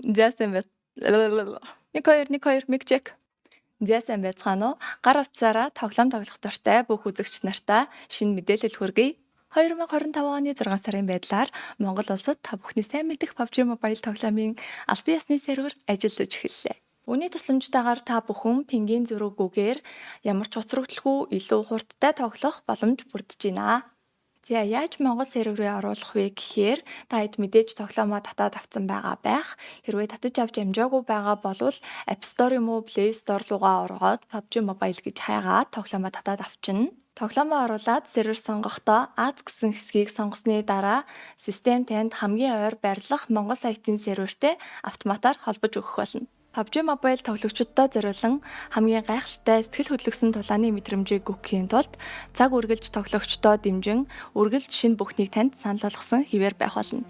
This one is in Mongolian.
За сайн байна. 1 2 мик чек. За сайн байцгаана уу? Гар утсаараа тоглоом тоглох дуртай бүх үзэгч нартай шинэ мэдээлэл хүргэе. 2025 оны 6 сарын байдлаар Монгол улсад та бүхний сайн мэдих PUBG Mobile тоглоомын албан ёсны сервер ажиллаж эхэллээ. Үүний тусламжтайгаар та бүхэн пингийн зураггүйгээр ямар ч хоцрогдолгүй илүү хурдтай тоглох боломж бүрдэж байна. За яаж Монгол серверээ оруулах вэ гэхээр та хэд мэдээж тоглоомоо татаад авсан байгаа байх. Хэрвээ татаж авч амжаагүй байгаа бол App Store юм уу Play Store руугаа ороод PUBG Mobile гэж хайгаад тоглоомоо татаад авчина. Тоглоомоо оруулаад сервер сонгохдоо Аз гэсэн хэсгийг сонгосны дараа систем танд хамгийн ойр байрлах Монгол сайтын сервертэй автоматар холбож өгөх болно. PUBG Mobile тоглогчдод зориулан хамгийн гайхалтай сэтгэл хөдлөсөн тулааны мэдрэмжийг өгөхийн тулд цаг үргэлж тоглогчдоо дэмжин үргэлж шинэ бүхнийг танд санал болгосон хэвээр байх болно.